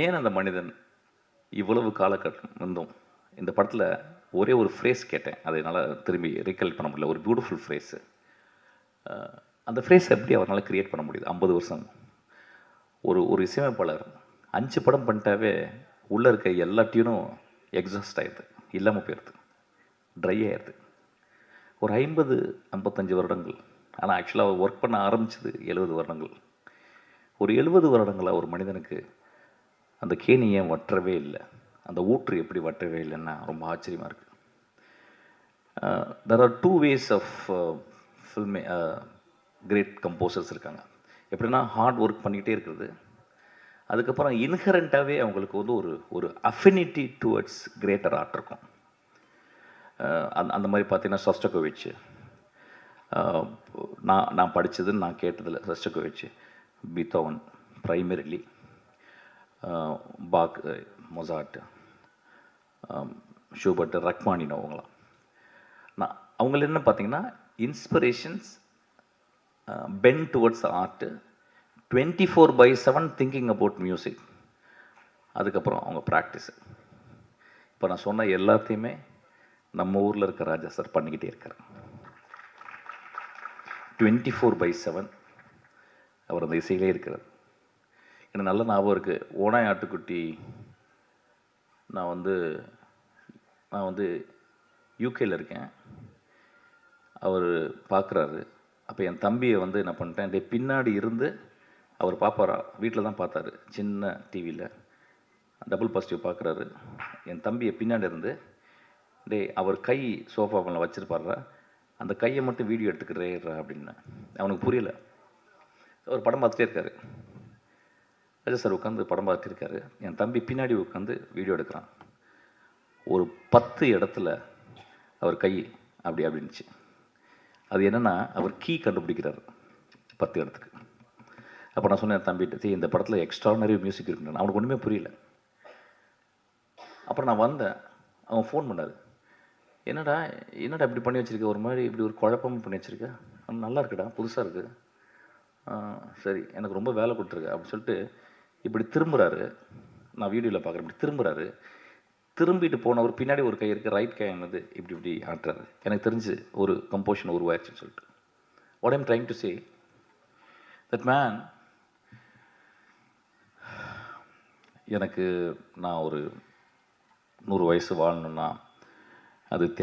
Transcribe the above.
ஏன் அந்த மனிதன் இவ்வளவு காலகட்டம் இருந்தும் இந்த படத்தில் ஒரே ஒரு ஃப்ரேஸ் கேட்டேன், அதை என்னால் திரும்பி ரீகலெக்ட் பண்ண முடியல. ஒரு பியூட்டிஃபுல் ஃப்ரேஸு. அந்த ஃப்ரேஸ் எப்படி அவரால் க்ரியேட் பண்ண முடியுது? 50 வருஷம் ஒரு ஒரு இசையமைப்பாளர் 5 படம் பண்ணிட்டாவே உள்ளே இருக்க எல்லா டியூனும் எக்ஸாஸ்ட் ஆகிடுது, இல்லாமல் போயிடுது, ட்ரை ஆகிடுது. ஒரு 55 வருடங்கள், ஆனால் ஆக்சுவலாக அவர் ஒர்க் பண்ண ஆரம்பிச்சது 70 வருடங்கள். ஒரு 70 வருடங்களாக ஒரு மனிதனுக்கு அந்த கேணி ஏன் வற்றவே இல்லை, அந்த ஊற்று எப்படி வற்றவே இல்லைன்னா ரொம்ப ஆச்சரியமாக இருக்குது. தெர் ஆர் 2 ways ஆஃப் ஃபில்மே. கிரேட் கம்போசர்ஸ் இருக்காங்க. எப்படின்னா ஹார்ட் ஒர்க் பண்ணிக்கிட்டே இருக்கிறது, அதுக்கப்புறம் இன்ஹரண்ட்டாகவே அவங்களுக்கு வந்து ஒரு ஒரு அஃபினிட்டி டுவர்ட்ஸ் கிரேட்டர் ஆர்ட் இருக்கும். அந்த மாதிரி பார்த்தீங்கன்னா ஷோஸ்டகோவிச், நான் படித்ததுன்னு நான் கேட்டதில் Shostakovich, Beethoven primarily, Bach, Mozart, Schubert, Rachmaninoff, அவங்களாம் அவங்கள என்ன பார்த்தீங்கன்னா inspirations bend towards art, 24/7 thinking about music, அதுக்கப்புறம் அவங்க ப்ராக்டிஸு. இப்போ நான் சொன்ன எல்லாத்தையுமே நம்ம ஊரில் இருக்க ராஜா சார் பண்ணிக்கிட்டே இருக்கார். 24/7 அவர் அந்த இசையிலே இருக்கிறார். எனக்கு நல்ல ஞாபகம் இருக்குது. ஓனாய் ஆட்டுக்குட்டி நான் வந்து யூகேயில் இருக்கேன். அவர் பார்க்குறாரு. அப்போ என் தம்பியை வந்து என்ன பண்ணிட்டேன், பின்னாடி இருந்து அவர் பார்ப்பாரா, வீட்டில் தான் பார்த்தாரு, சின்ன டிவியில் டபுள் பாசிட்டிவ் பார்க்குறாரு. என் தம்பியை பின்னாடி இருந்து அவர் கை சோஃபாவில் வச்சுருப்பாரா, அந்த கையை மட்டும் வீடியோ எடுத்துக்கிறேறா அப்படின்னு. அவனுக்கு புரியல. அவர் படம் பார்த்துட்டே இருக்காரு. ராஜா சார் உட்காந்து படம் பார்த்துட்டு இருக்காரு. என் தம்பி பின்னாடி உட்காந்து வீடியோ எடுக்கிறான். ஒரு 10 இடத்துல அவர் கை அப்படின்னுச்சு. அது என்னென்னா அவர் கீ கண்டுபிடிக்கிறார் 10 இடத்துக்கு. அப்போ நான் சொன்னேன் தம்பிட்டு, இந்த படத்தில் எக்ஸ்ட்ரானரி மியூசிக் இருக்குன்னு. அவனுக்கு ஒன்றுமே புரியல. அப்புறம் நான் வந்தேன், அவன் ஃபோன் பண்ணார். என்னடா இப்படி பண்ணி வச்சுருக்க, ஒரு மாதிரி இப்படி ஒரு குழப்பமும் பண்ணி வச்சுருக்க, நல்லா இருக்குடா, புதுசாக இருக்குது, சரி எனக்கு ரொம்ப வேலை கொடுத்துருக்கு அப்படின்னு சொல்லிட்டு இப்படி திரும்புகிறாரு. நான் வீடியோவில் பார்க்குறேன், இப்படி திரும்புகிறாரு. திரும்பிட்டு போனவர் பின்னாடி ஒரு கை இருக்குது, ரைட் கை வந்து இப்படி ஆட்டுறாரு. எனக்கு தெரிஞ்சு ஒரு கம்போஷன் உருவாச்சுன்னு சொல்லிட்டு. What I'm trying to say, that man, எனக்கு நான் ஒரு 100 வயசு வாழணுன்னா அது